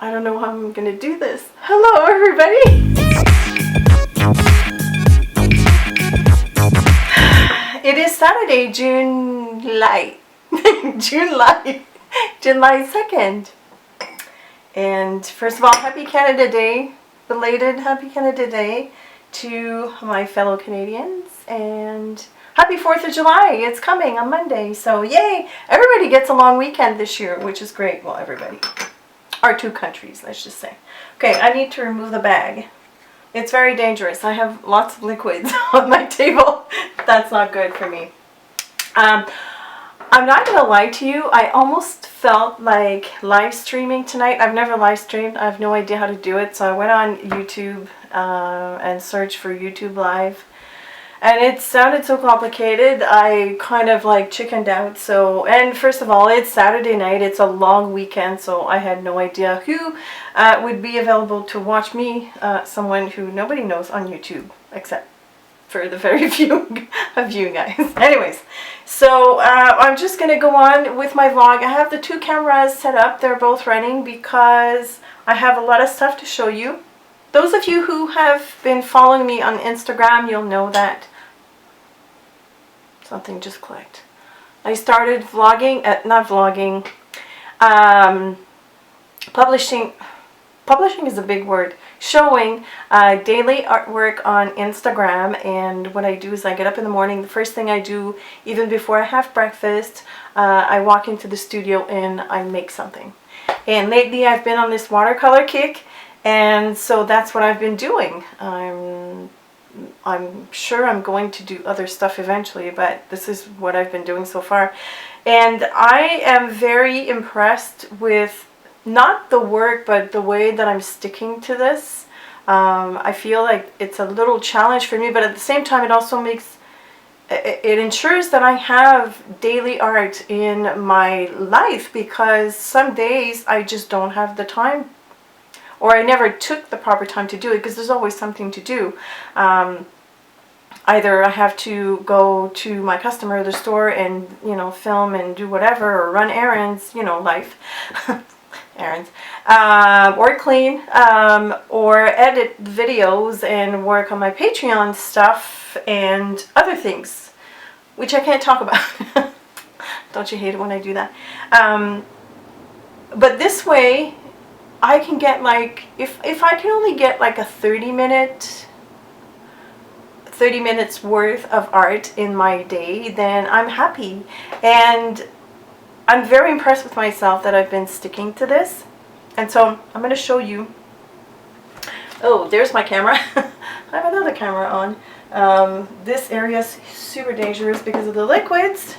I don't know how I'm gonna do this. Hello everybody! It is Saturday, July 2nd. And first of all, happy Canada Day, belated happy Canada Day to my fellow Canadians, and happy 4th of July. It's coming on Monday, so yay! Everybody gets a long weekend this year, which is great. Well, everybody. Our two countries, let's just say. Okay, I need to remove the bag. It's very dangerous. I have lots of liquids on my table. That's not good for me. I'm not going to lie to you. I almost felt like live streaming tonight. I've never live streamed. I have no idea how to do it. So I went on YouTube and searched for YouTube Live. And it sounded so complicated, I kind of like chickened out. So, and first of all, it's Saturday night, it's a long weekend, so I had no idea who would be available to watch me, someone who nobody knows on YouTube, except for the very few of you guys. Anyways, so I'm just going to go on with my vlog. I have the two cameras set up, they're both running because I have a lot of stuff to show you. Those of you who have been following me on Instagram, you'll know that something just clicked. I started vlogging, publishing is a big word, showing daily artwork on Instagram. And what I do is I get up in the morning, the first thing I do, even before I have breakfast, I walk into the studio and I make something. And lately I've been on this watercolor kick, and so that's what I've been doing. I'm sure I'm going to do other stuff eventually, but this is what I've been doing so far. And I am very impressed with not the work, but the way that I'm sticking to this. I feel like it's a little challenge for me, but at the same time it also makes, it ensures that I have daily art in my life, because some days I just don't have the time, or I never took the proper time to do it, because there's always something to do. Either I have to go to my customer or the store and, you know, film and do whatever, or run errands, you know, life, errands, or clean, or edit videos and work on my Patreon stuff and other things, which I can't talk about. Don't you hate it when I do that? But this way, I can get like, if I can only get like a 30 minutes worth of art in my day, then I'm happy. And I'm very impressed with myself that I've been sticking to this. And so I'm going to show you. Oh, there's my camera. I have another camera on. This area is super dangerous because of the liquids.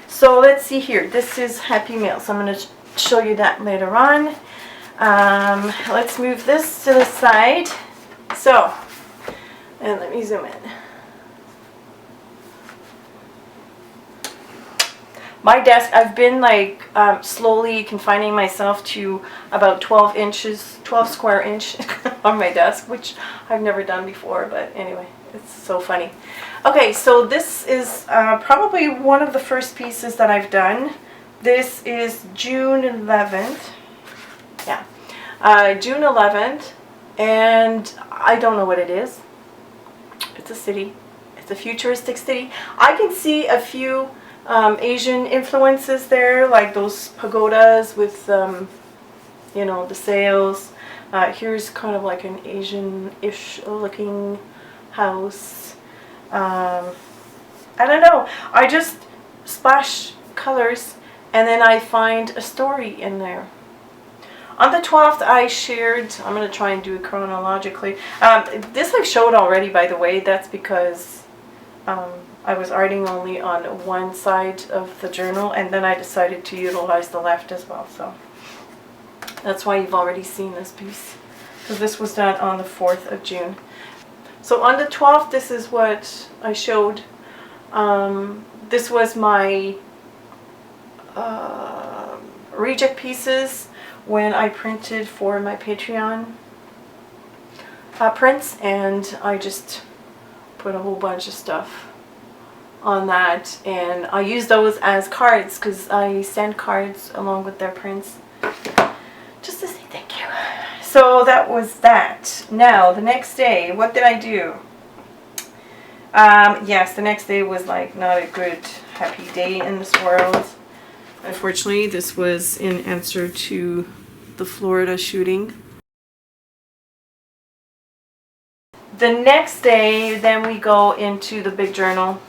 So let's see here. This is Happy Meal. So I'm going to show you that later on. Let's move this to the side. So, and let me zoom in. My desk, I've been like slowly confining myself to about 12 square inch on my desk, which I've never done before, but anyway, it's so funny. Okay, so this is probably one of the first pieces that I've done. This is June 11th. Yeah, June 11th, and I don't know what it is. It's a city. It's a futuristic city. I can see a few Asian influences there, like those pagodas with, you know, the sails. Here's kind of like an Asian-ish looking house. I don't know. I just splash colors and then I find a story in there. On the 12th, I shared, I'm going to try and do it chronologically. This I've showed already, by the way. That's because I was arting only on one side of the journal, and then I decided to utilize the left as well. So that's why you've already seen this piece, because this was done on the 4th of June. So on the 12th, this is what I showed. This was my reject pieces when I printed for my Patreon prints, and I just put a whole bunch of stuff on that, and I use those as cards because I send cards along with their prints just to say thank you. So that was that. Now, the next day, what did I do? Yes, the next day was like not a good, happy day in this world. Unfortunately, this was in answer to the Florida shooting. The next day, then we go into the big journal.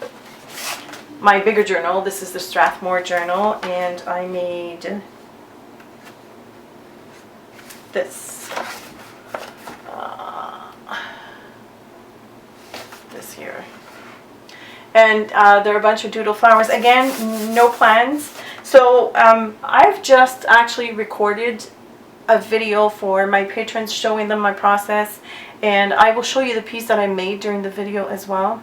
My bigger journal. This is the Strathmore journal, and I made this. This here. And there are a bunch of doodle flowers. Again, no plans. So I've just actually recorded a video for my patrons showing them my process, and I will show you the piece that I made during the video as well.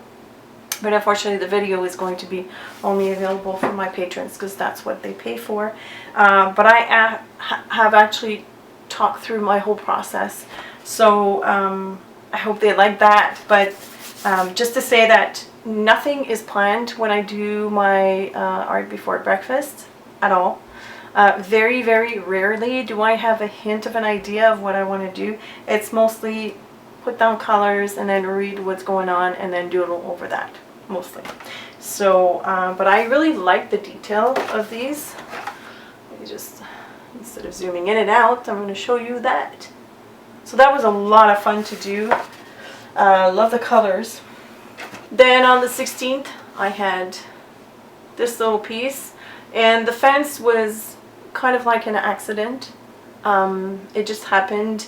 But unfortunately the video is going to be only available for my patrons because that's what they pay for. But I have actually talked through my whole process, so I hope they like that. But just to say that nothing is planned when I do my art before breakfast at all. Very, very rarely do I have a hint of an idea of what I want to do. It's mostly put down colors and then read what's going on and then doodle over that, mostly. So, but I really like the detail of these. Let me just, instead of zooming in and out, I'm going to show you that. So that was a lot of fun to do. Love the colors. Then on the 16th, I had this little piece, and the fence was kind of like an accident. It just happened.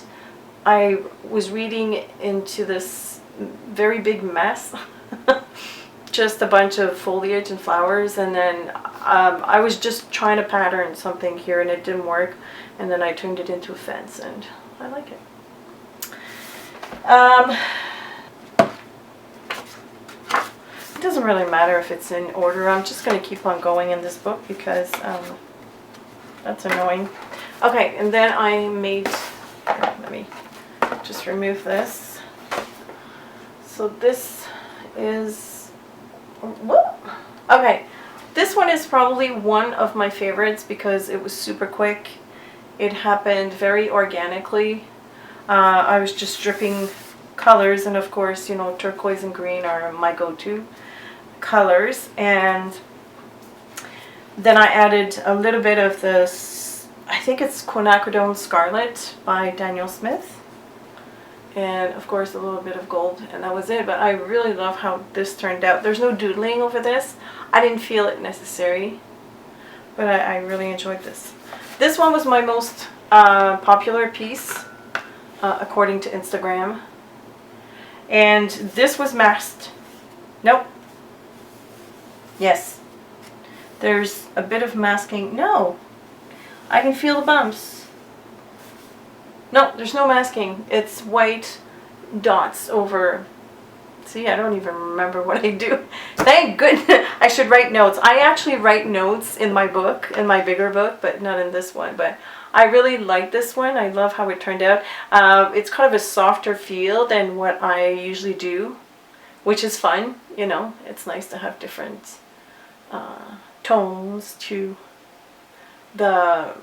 I was reading into this very big mess, just a bunch of foliage and flowers, and then I was just trying to pattern something here and it didn't work, and then I turned it into a fence, and I like it. It doesn't really matter if it's in order. I'm just going to keep on going in this book because that's annoying. Okay, and then I made, let me just remove this. So this is, whoop. Okay, this one is probably one of my favorites because it was super quick. It happened very organically. I was just dripping colors, and of course, you know, turquoise and green are my go-to colors, and then I added a little bit of this, I think it's Quinacridone Scarlet by Daniel Smith, and of course a little bit of gold, and that was it. But I really love how this turned out. There's no doodling over this. I didn't feel it necessary, but I really enjoyed this. This one was my most popular piece according to Instagram, and this was masked. Nope. Yes. There's a bit of masking. No. I can feel the bumps. No, there's no masking. It's white dots over. See, I don't even remember what I do. Thank goodness. I should write notes. I actually write notes in my book, in my bigger book, but not in this one. But I really like this one. I love how it turned out. It's kind of a softer feel than what I usually do, which is fun. You know, it's nice to have different tones to the,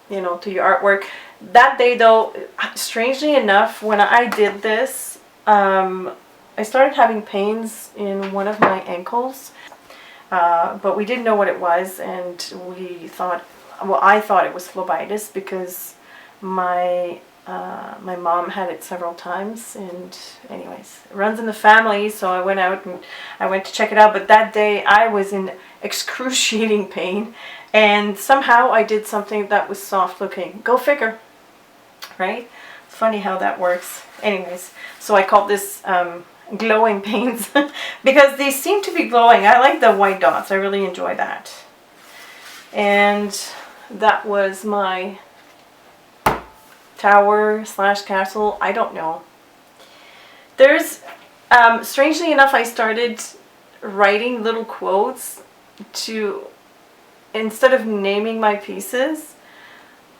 you know, to your artwork. That day though, strangely enough, when I did this, I started having pains in one of my ankles, but we didn't know what it was, and we thought, well, I thought it was phlebitis because my mom had it several times, and anyways, it runs in the family, so I went out and I went to check it out. But that day I was in excruciating pain, and somehow I did something that was soft looking. Go figure, right? It's funny how that works. Anyways, so I called this glowing pains because they seem to be glowing. I like the white dots. I really enjoy that. And that was my tower slash castle. I don't know. There's strangely enough, I started writing little quotes to, instead of naming my pieces,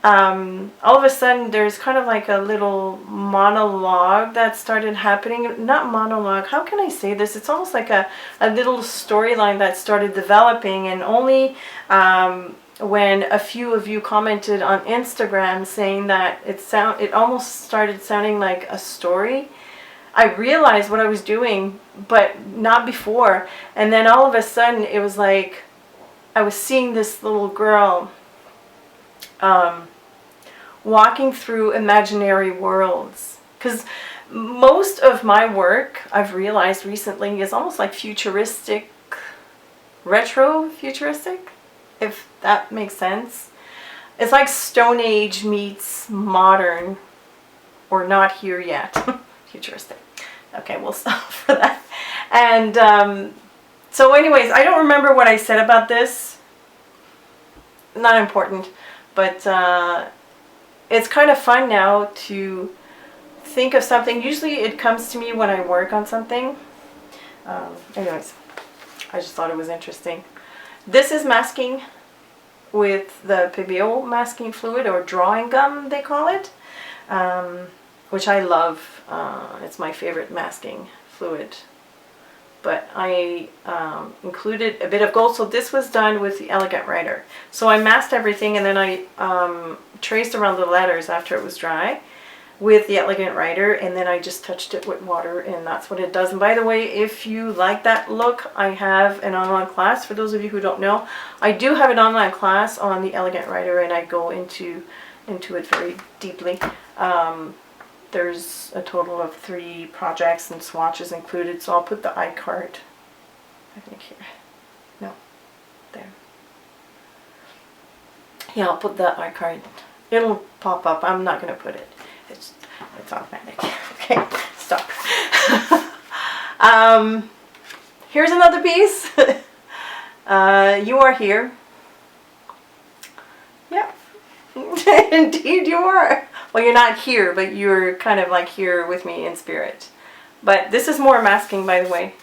all of a sudden there's kind of like a little monologue that started happening. Not monologue, how can I say this? It's almost like a little storyline that started developing, and only when a few of you commented on Instagram saying that it almost started sounding like a story. I realized what I was doing, but not before. And then all of a sudden, it was like I was seeing this little girl walking through imaginary worlds. Because most of my work, I've realized recently, is almost like futuristic, retro-futuristic, if that makes sense. It's like Stone Age meets modern, or not here yet. Futuristic. Okay, we'll stop for that. And so anyways, I don't remember what I said about this. Not important. But it's kind of fun now to think of something. Usually it comes to me when I work on something. Anyways, I just thought it was interesting. This is masking with the PBO masking fluid, or drawing gum they call it. Which I love. It's my favorite masking fluid. But I included a bit of gold. So this was done with the Elegant Writer. So I masked everything, and then I traced around the letters after it was dry with the Elegant Writer, and then I just touched it with water, and that's what it does. And by the way, if you like that look, I have an online class. For those of you who don't know, I do have an online class on the Elegant Writer, and I go into it very deeply. There's a total of 3 projects and swatches included, so I'll put the iCard, I think here. No, there. Yeah, I'll put the iCard. It'll pop up. I'm not going to put it. It's automatic. Okay, stop. Here's another piece. You are here. Yeah, indeed you are. Well, you're not here, but you're kind of like here with me in spirit. But this is more masking, by the way.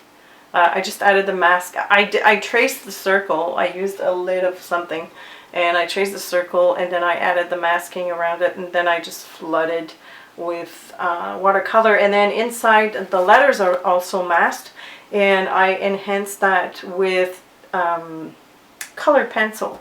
I just added the mask. I traced the circle. I used a lid of something, and I traced the circle, and then I added the masking around it, and then I just flooded with watercolor. And then inside, the letters are also masked, and I enhanced that with colored pencil.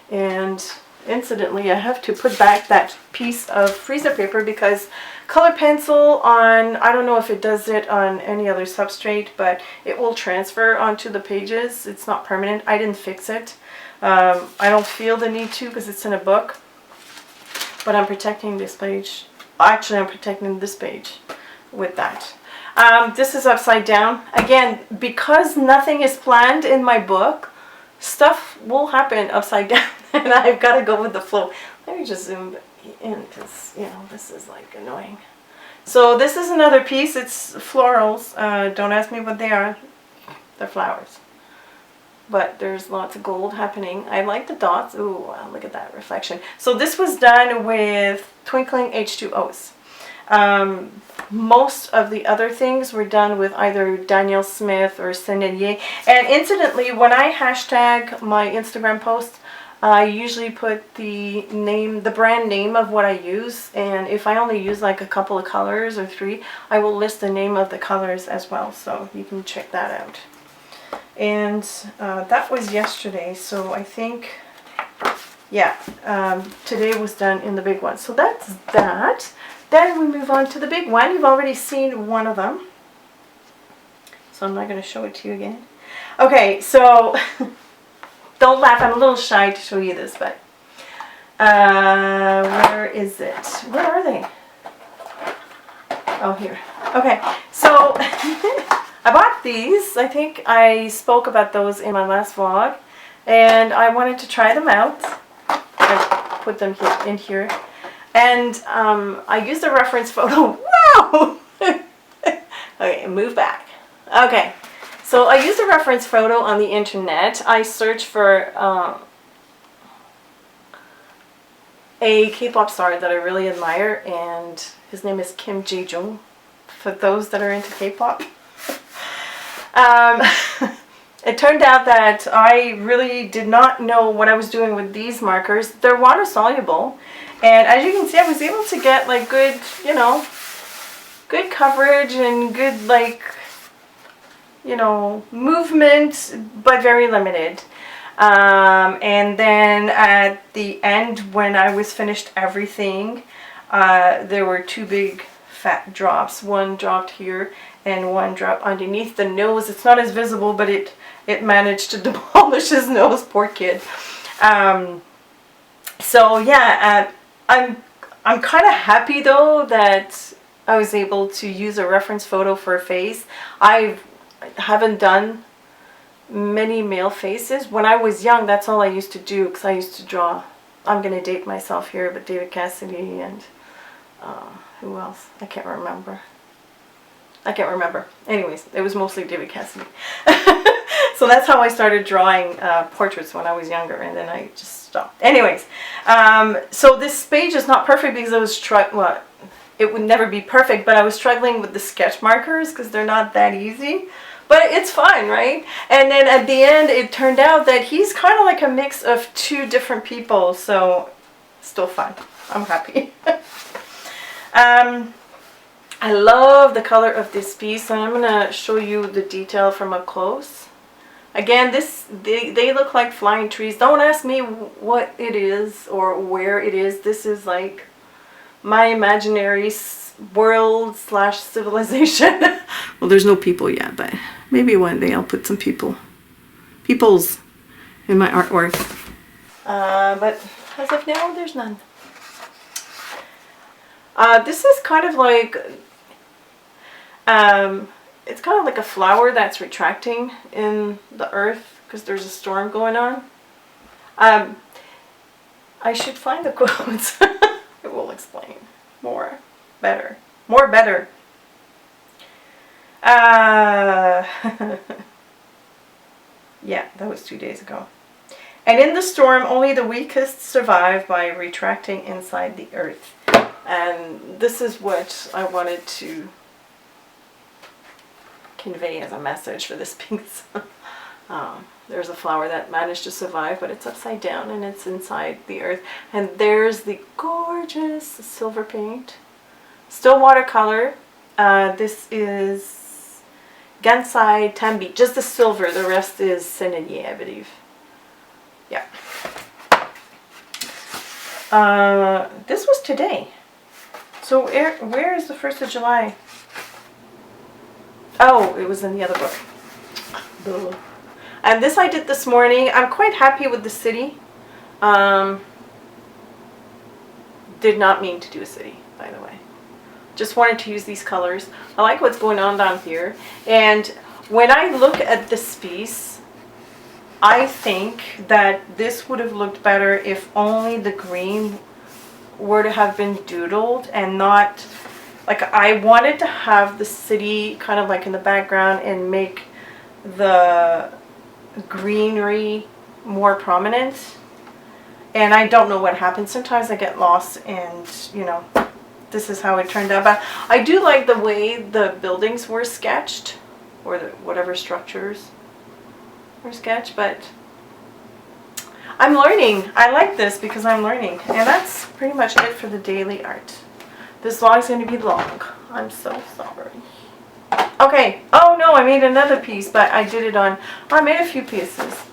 And incidentally, I have to put back that piece of freezer paper because color pencil on, I don't know if it does it on any other substrate, but it will transfer onto the pages. It's not permanent. I didn't fix it. I don't feel the need to because it's in a book, but I'm protecting this page. Actually, I'm protecting this page with that. This is upside down. Again, because nothing is planned in my book, stuff will happen upside down. And I've got to go with the flow. Let me just zoom in because, you know, this is like annoying. So this is another piece. It's florals. Don't ask me what they are. They're flowers. But there's lots of gold happening. I like the dots. Ooh, wow, look at that reflection. So this was done with twinkling H2Os. Most of the other things were done with either Daniel Smith or Sennelier. And incidentally, when I hashtag my Instagram posts, I usually put the brand name of what I use, and if I only use like a couple of colors or 3, I will list the name of the colors as well, so you can check that out. And that was yesterday, so I think, yeah, today was done in the big one. So that's that. Then we move on to the big one. You've already seen one of them, so I'm not going to show it to you again. Okay, so don't laugh, I'm a little shy to show you this, but where is it? Where are they? Oh, here. Okay, so I bought these. I think I spoke about those in my last vlog, and I wanted to try them out. I put them here, in here, and I used a reference photo. Wow! Okay, move back. Okay. So I used a reference photo on the internet. I searched for a K-pop star that I really admire, and his name is Kim Jae-jung, for those that are into K-pop. It turned out that I really did not know what I was doing with these markers. They're water soluble, and as you can see, I was able to get like good, you know, good coverage and good like, you know, movement, but very limited. And then at the end, when I was finished everything, there were two big fat drops. One dropped here and one dropped underneath the nose. It's not as visible, but it managed to demolish his nose, poor kid. So yeah, I'm kind of happy though that I was able to use a reference photo for a face. I haven't done many male faces. When I was young, that's all I used to do, because I used to draw. I'm gonna date myself here, but David Cassidy and who else? I can't remember. Anyways, it was mostly David Cassidy. So that's how I started drawing portraits when I was younger, and then I just stopped. Anyways, so this page is not perfect because I was well, it would never be perfect, but I was struggling with the sketch markers because they're not that easy. But it's fine, right? And then at the end, it turned out that he's kind of like a mix of two different people, so still fun. I'm happy. I love the color of this piece, and I'm gonna show you the detail from up close. Again, they look like flying trees. Don't ask me what it is or where it is. This is like my imaginary world / civilization. Well, there's no people yet, but maybe one day I'll put some peoples in my artwork. But as of now, there's none. This is kind of like, it's kind of like a flower that's retracting in the earth because there's a storm going on. I should find the quotes. It will explain more better. Yeah, that was 2 days ago. And in the storm, only the weakest survive by retracting inside the earth. And this is what I wanted to convey as a message for this piece. There's a flower that managed to survive, but it's upside down and it's inside the earth. And there's the gorgeous silver paint. Still watercolor. This is Gansai Tambi. Just the silver. The rest is Sennelier, I believe. Yeah. This was today. So where is the 1st of July? Oh, it was in the other book. Duh. And this I did this morning. I'm quite happy with the city. Did not mean to do a city, by the way. Just wanted to use these colors. I like what's going on down here. And when I look at this piece, I think that this would have looked better if only the green were to have been doodled and not, like, I wanted to have the city kind of like in the background and make the greenery more prominent. And I don't know what happened. Sometimes I get lost, and you know, this is how it turned out. But I do like the way the buildings were sketched, or the whatever structures were sketched. But I'm learning. I like this because I'm learning. And that's pretty much it for the daily art. This vlog's going to be long. I'm so sorry. Okay. Oh no, I made another piece, but I did it on, I made a few pieces.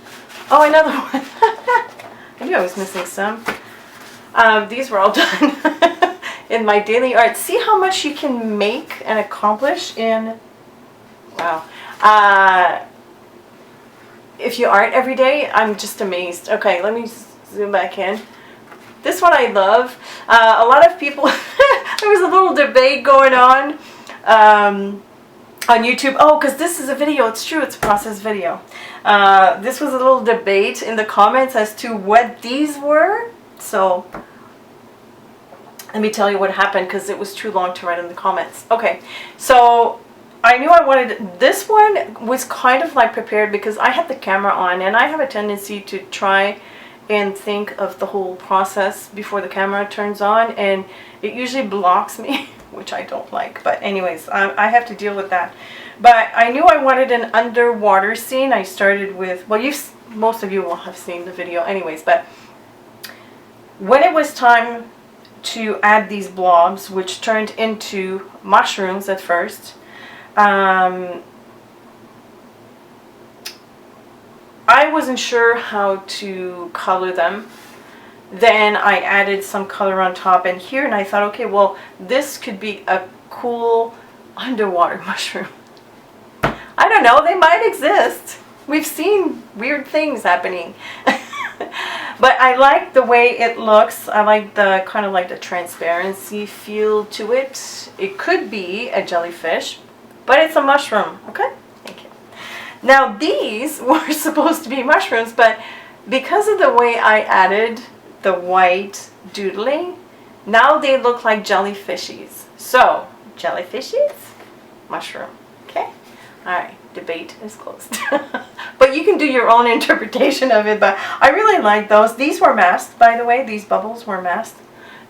Oh, another one. I knew I was missing some. These were all done in my daily art. See how much you can make and accomplish in, wow. If you art every day, I'm just amazed. Okay, let me zoom back in. This one I love. A lot of people, there was a little debate going on YouTube. Oh, because this is a video. It's true, it's a process video. This was a little debate in the comments as to what these were. So let me tell you what happened, because it was too long to write in the comments. Okay, so I knew I wanted, this one was kind of like prepared because I had the camera on, and I have a tendency to try and think of the whole process before the camera turns on, and it usually blocks me, which I don't like. But anyways, I have to deal with that. But I knew I wanted an underwater scene. I started with, well, most of you will have seen the video anyways, but when it was time to add these blobs, which turned into mushrooms at first, I I wasn't sure how to color them. Then I added some color on top and here, and I thought, okay, well, this could be a cool underwater mushroom. I don't know, they might exist. We've seen weird things happening. But I like the way it looks. I like the kind of like the transparency feel to it. It could be a jellyfish, but it's a mushroom. Okay, thank you. Now these were supposed to be mushrooms, but because of the way I added the white doodling, now they look like jellyfishies. So, jellyfishies, mushroom. Okay? Alright, debate is closed. But you can do your own interpretation of it, but I really like those. These were masked, by the way. These bubbles were masked.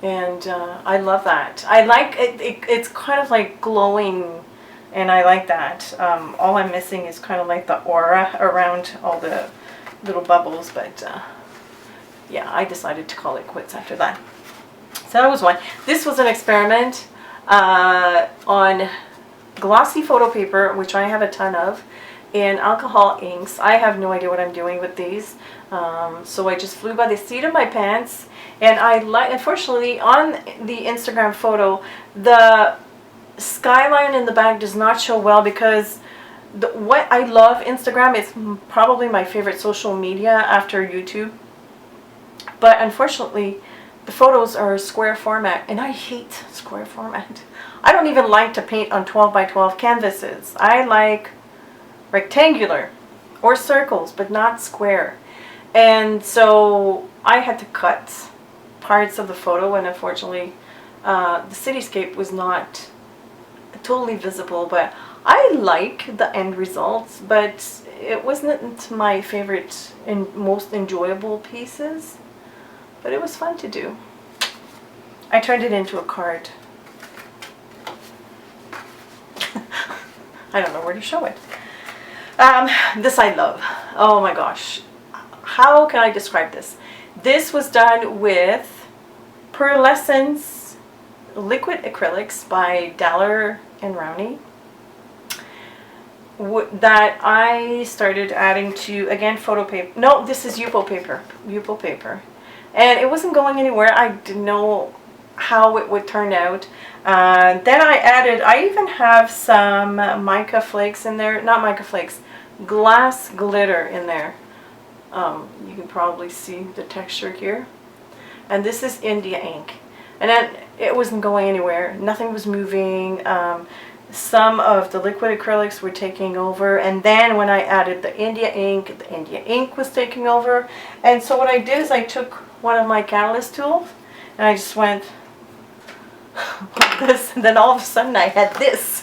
And I love that. I like it, it's kind of like glowing, and I like that. All I'm missing is kind of like the aura around all the little bubbles, but yeah, I decided to call it quits after that. So that was one. This was an experiment on glossy photo paper, which I have a ton of, and alcohol inks. I have no idea what I'm doing with these. So I just flew by the seat of my pants, and unfortunately, on the Instagram photo, the skyline in the back does not show well because what I love Instagram. It's probably my favorite social media after YouTube. But unfortunately, the photos are square format, and I hate square format. I don't even like to paint on 12 by 12 canvases. I like rectangular or circles, but not square. And so I had to cut parts of the photo, and unfortunately, the cityscape was not totally visible, but I like the end results, but it wasn't my favorite and most enjoyable pieces. But it was fun to do. I turned it into a card. I don't know where to show it. This I love. Oh my gosh. How can I describe this? This was done with Pearlescence liquid acrylics by Daller and Rowney. That I started adding to, again, photo paper. No, this is Yupo paper. Yupo paper. And it wasn't going anywhere. I didn't know how it would turn out. Then I even have some mica flakes in there. Not mica flakes, glass glitter in there. You can probably see the texture here. And this is India ink. And then it wasn't going anywhere. Nothing was moving. Some of the liquid acrylics were taking over, and then when I added the India ink was taking over. And so what I did is I took one of my catalyst tools and I just went like this, and then all of a sudden I had this.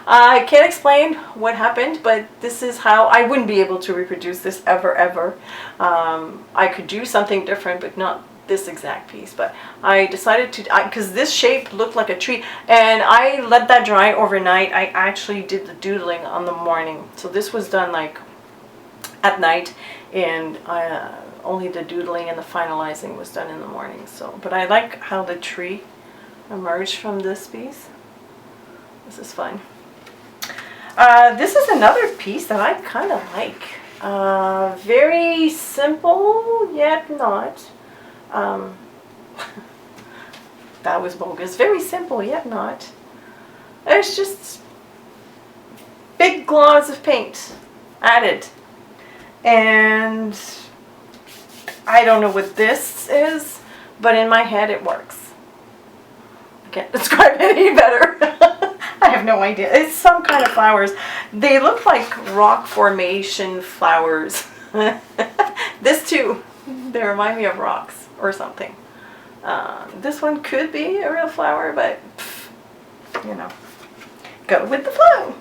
I can't explain what happened, but this is how I wouldn't be able to reproduce this ever. I could do something different, but not this exact piece. But I decided to, because this shape looked like a tree, and I let that dry overnight. I actually did the doodling on the morning, so this was done like at night, and only the doodling and the finalizing was done in the morning. So, but I like how the tree emerged from this piece. This is fun. This is another piece that I kind of like. Very simple yet not. That was bogus. Very simple yet not. It's just big globs of paint added. And I don't know what this is, but in my head it works. I can't describe it any better. I have no idea. It's some kind of flowers. They look like rock formation flowers. This too. They remind me of rocks or something. This one could be a real flower, but you know, go with the flow.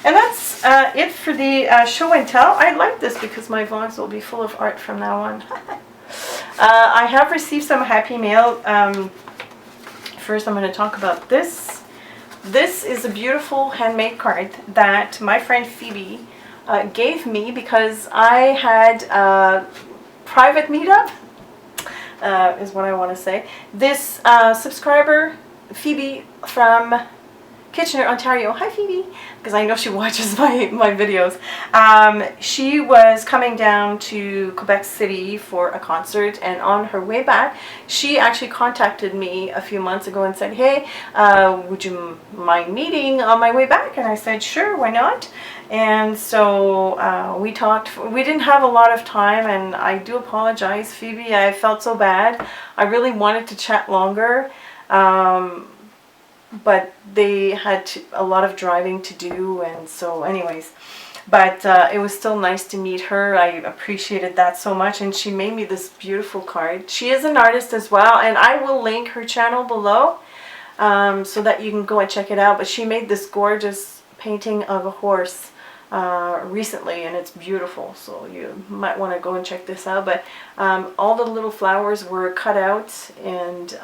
And that's it for the show and tell. I like this because my vlogs will be full of art from now on. I have received some happy mail. First I'm going to talk about this. This is a beautiful handmade card that my friend Phoebe gave me because I had a private meetup, is what I want to say. This subscriber, Phoebe from Kitchener, Ontario. Hi, Phoebe, because I know she watches my videos. She was coming down to Quebec City for a concert, and on her way back, she actually contacted me a few months ago and said, hey, would you mind meeting on my way back? And I said, sure, why not? And so we talked. We didn't have a lot of time, and I do apologize, Phoebe. I felt so bad. I really wanted to chat longer. But they had a lot of driving to do, and so anyways, but it was still nice to meet her. I appreciated that so much, and she made me this beautiful card. She is an artist as well, and I will link her channel below so that you can go and check it out. But she made this gorgeous painting of a horse recently, and it's beautiful, so you might want to go and check this out. But all the little flowers were cut out and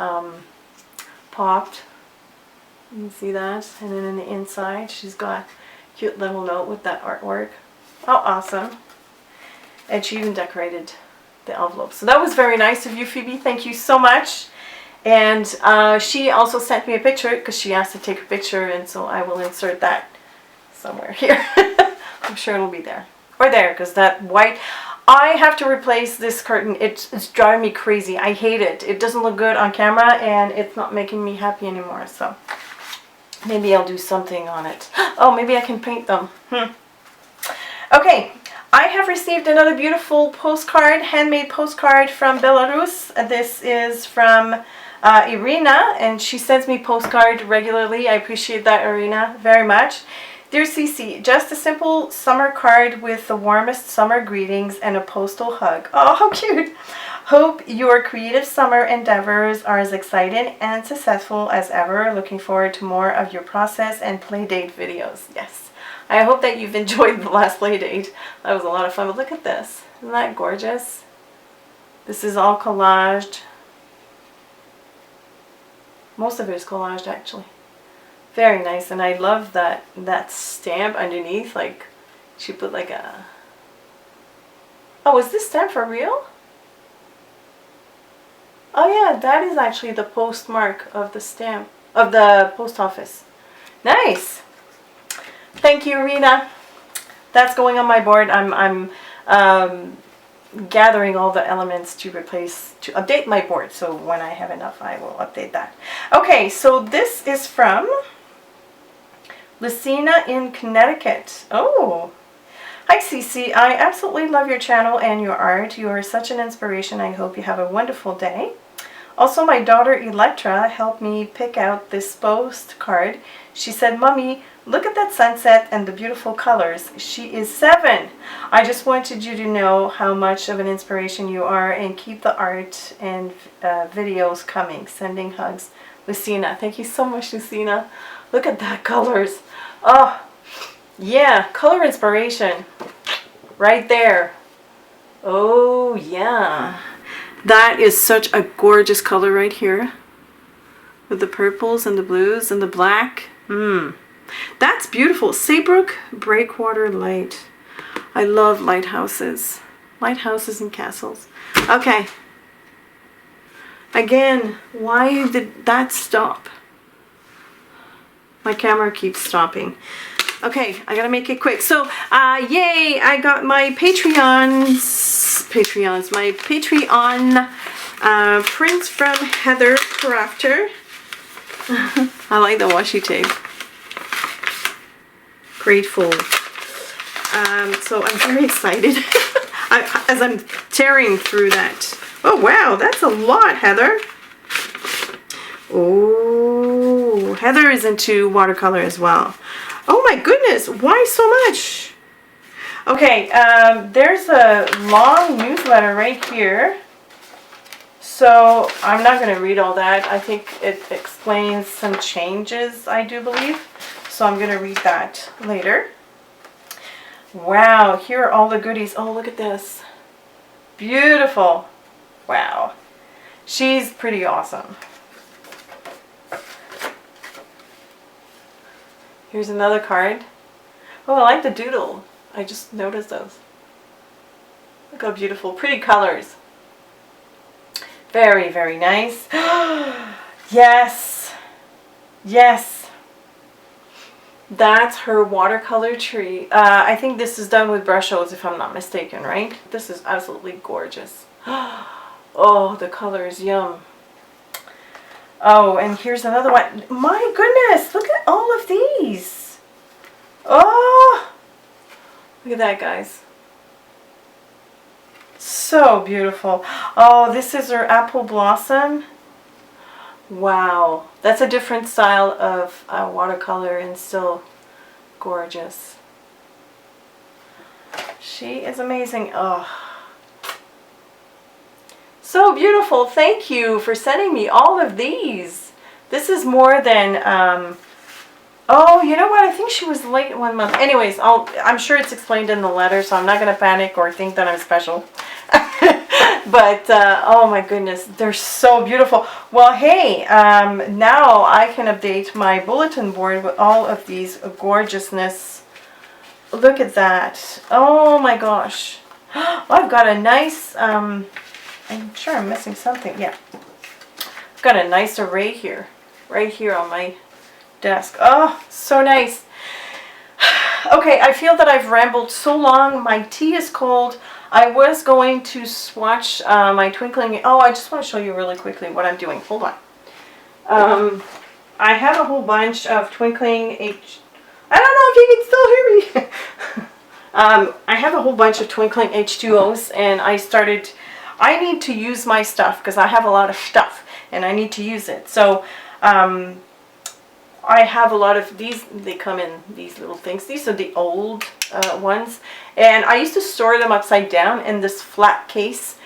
popped. You can see that, and then in the inside she's got a cute little note with that artwork. Oh, awesome. And she even decorated the envelope. So that was very nice of you, Phoebe. Thank you so much. And she also sent me a picture because she asked to take a picture, and so I will insert that somewhere here. I'm sure it'll be there. Or there, because that white... I have to replace this curtain. It's driving me crazy. I hate it. It doesn't look good on camera, and it's not making me happy anymore, so... maybe I'll do something on it. Oh, maybe I can paint them. Okay, I have received another beautiful postcard, handmade postcard from Belarus. This is from Irina, and she sends me postcard regularly. I appreciate that, Irina, very much. Dear CeeCee, just a simple summer card with the warmest summer greetings and a postal hug. Oh, how cute! Hope your creative summer endeavors are as exciting and successful as ever. Looking forward to more of your process and playdate videos. Yes, I hope that you've enjoyed the last playdate. That was a lot of fun. But look at this. Isn't that gorgeous? This is all collaged. Most of it is collaged, actually. Very nice, and I love that stamp underneath. Like, she put like a... Oh, is this stamp for real? Oh yeah, that is actually the postmark of the stamp of the post office. Nice. Thank you, Rena. That's going on my board. I'm gathering all the elements to update my board. So when I have enough, I will update that. Okay, so this is from Lucina in Connecticut. Oh. Hi CeeCee, I absolutely love your channel and your art. You are such an inspiration. I hope you have a wonderful day. Also, my daughter Electra helped me pick out this postcard. She said, Mommy, look at that sunset and the beautiful colors. She is 7. I just wanted you to know how much of an inspiration you are, and keep the art and videos coming. Sending hugs, Lucina. Thank you so much, Lucina. Look at that colors. Oh, yeah, color inspiration right there. Oh yeah, that is such a gorgeous color right here with the purples and the blues and the black. That's beautiful. Saybrook Breakwater Light. I love lighthouses and castles. Okay, again, why did that stop? My camera keeps stopping. Okay, I gotta make it quick. So, yay, I got my Patreon prints from Heather Crafter. I like the washi tape. Grateful. So I'm very excited as I'm tearing through that. Oh wow, that's a lot, Heather. Oh, Heather is into watercolor as well. Oh my goodness, why so much? Okay, there's a long newsletter right here. So I'm not going to read all that. I think it explains some changes, I do believe. So I'm going to read that later. Wow, here are all the goodies. Oh, look at this. Beautiful. Wow. She's pretty awesome. Here's another card. Oh, I like the doodle. I just noticed those. Look how beautiful. Pretty colors. Very, very nice. Yes. Yes. That's her watercolor tree. I think this is done with Brushos if I'm not mistaken, right? This is absolutely gorgeous. Oh, the color is yum. Oh, and here's another one. My goodness, look at all of these. Oh, look at that, guys. So beautiful. Oh, this is her apple blossom. Wow, that's a different style of watercolor and still gorgeous. She is amazing. Oh, so beautiful. Thank you for sending me all of these. This is more than, oh, you know what? I think she was late 1 month. Anyways, I'm sure it's explained in the letter, so I'm not going to panic or think that I'm special. But, oh my goodness, they're so beautiful. Well, hey, now I can update my bulletin board with all of these gorgeousness. Look at that. Oh my gosh. I've got a nice, I'm sure I'm missing something. Yeah. I've got a nice array here, right here on my desk. Oh, so nice. Okay, I feel that I've rambled so long. My tea is cold. I was going to swatch my twinkling. Oh, I just want to show you really quickly what I'm doing. Hold on. I have a whole bunch of twinkling I don't know if you can still hear me. I have a whole bunch of twinkling H2Os, and I need to use my stuff because I have a lot of stuff and I need to use it. So I have a lot of these. They come in these little things. These are the old ones, and I used to store them upside down in this flat case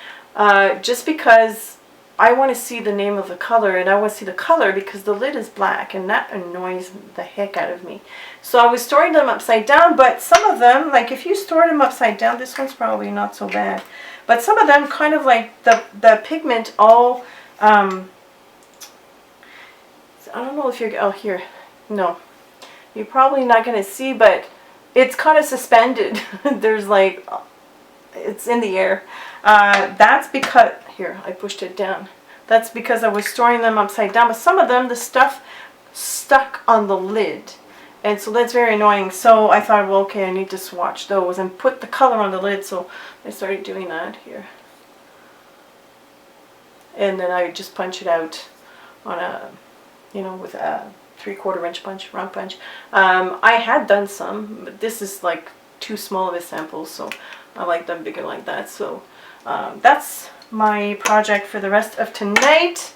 just because I want to see the name of the color, and I want to see the color because the lid is black, and that annoys the heck out of me. So I was storing them upside down, but some of them, like if you store them upside down, this one's probably not so bad, but some of them kind of like the pigment all I don't know if you're, oh here, no, you're probably not going to see, but it's kind of suspended. There's like, it's in the air. That's because, here, I pushed it down. That's because I was storing them upside down, but some of them, the stuff stuck on the lid. And so that's very annoying. So I thought, well, okay, I need to swatch those and put the color on the lid. So I started doing that here. And then I just punch it out on a, you know, with a 3/4 inch punch, round punch. I had done some, but this is like too small of a sample, so I like them bigger like that. So that's my project for the rest of tonight.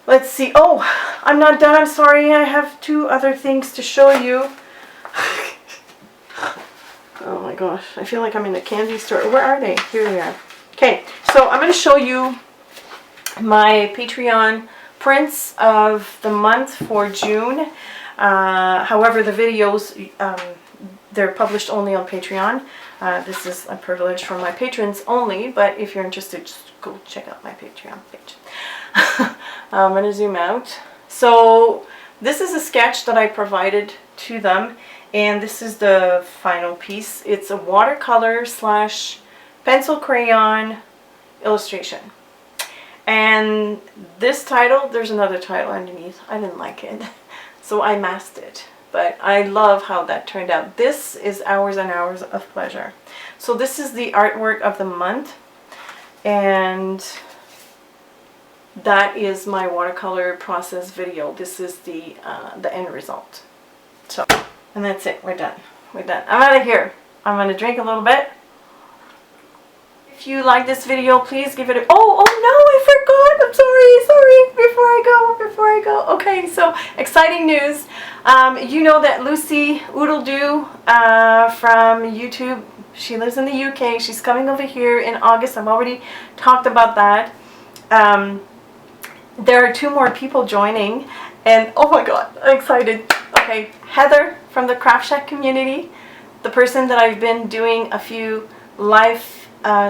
Let's see. Oh, I'm not done. I'm sorry. I have 2 other things to show you. Oh my gosh. I feel like I'm in a candy store. Where are they? Here they are. Okay, so I'm going to show you my Patreon prints of the month for June. However, the videos, they're published only on Patreon. This is a privilege for my patrons only, but if you're interested, just go check out my Patreon page. I'm going to zoom out. So this is a sketch that I provided to them, and this is the final piece. It's a watercolor / pencil crayon illustration. And this title, there's another title underneath. I didn't like it, so I masked it. But I love how that turned out. This is hours and hours of pleasure. So this is the artwork of the month, and that is my watercolor process video. This is the end result. So, and that's it. We're done. We're done. I'm out of here. I'm gonna drink a little bit. If you like this video, please give it a... Oh no, I forgot. I'm sorry. Before I go. Okay, so exciting news. You know that Lucy Oodledoo from YouTube, she lives in the UK. She's coming over here in August. I've already talked about that. There are 2 more people joining, and oh my god, I'm excited. Okay, Heather from the Craft Shack community, the person that I've been doing a few live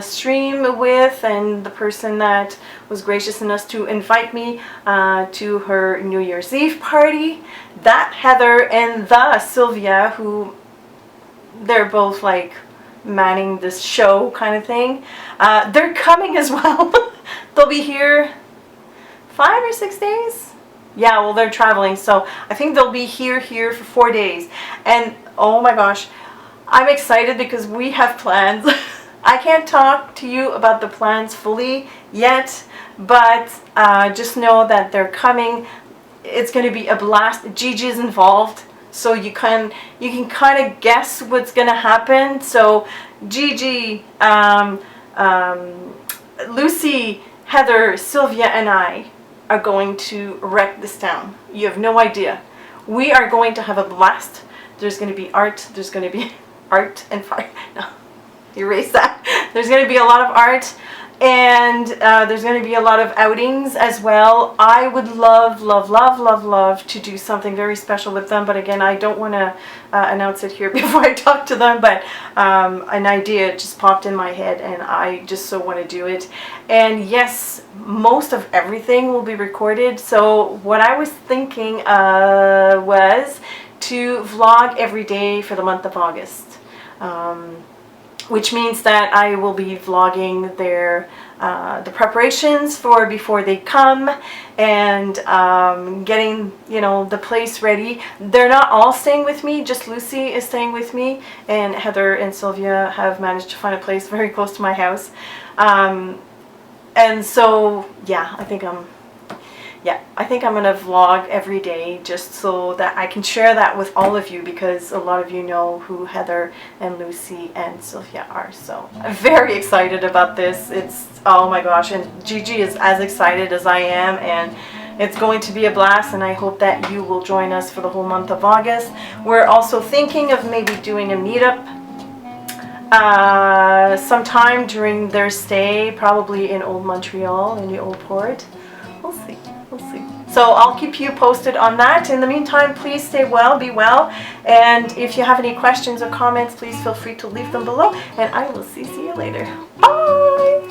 stream with, and the person that was gracious enough to invite me to her New Year's Eve party. That Heather and the Sylvia, who they're both like manning this show kind of thing, they're coming as well. They'll be here 5 or 6 days. Yeah, well, they're traveling, so I think they'll be here for 4 days. And oh my gosh, I'm excited because we have plans. I can't talk to you about the plans fully yet, but just know that they're coming. It's going to be a blast. Gigi is involved, so you can kind of guess what's going to happen. So Gigi, Lucy, Heather, Sylvia, and I are going to wreck this town. You have no idea. We are going to have a blast. There's going to be art. There's going to be art and fire. No, erase that. There's going to be a lot of art, and there's going to be a lot of outings as well. I would love, love, love, love, love to do something very special with them, but again, I don't want to announce it here before I talk to them, but an idea just popped in my head, and I just so want to do it. And yes, most of everything will be recorded, so what I was thinking was to vlog every day for the month of August. Which means that I will be vlogging the preparations for before they come, and getting, you know, the place ready. They're not all staying with me, just Lucy is staying with me, and Heather and Sylvia have managed to find a place very close to my house. And so yeah, I think I'm gonna vlog every day just so that I can share that with all of you, because a lot of you know who Heather and Lucy and Sylvia are. So I'm very excited about this. It's, oh my gosh, and Gigi is as excited as I am, and it's going to be a blast, and I hope that you will join us for the whole month of August. We're also thinking of maybe doing a meetup sometime during their stay, probably in Old Montreal, in the Old Port. We'll see. We'll see. So I'll keep you posted on that. In the meantime, please stay well, be well, and if you have any questions or comments, please feel free to leave them below, and I will see you later. Bye!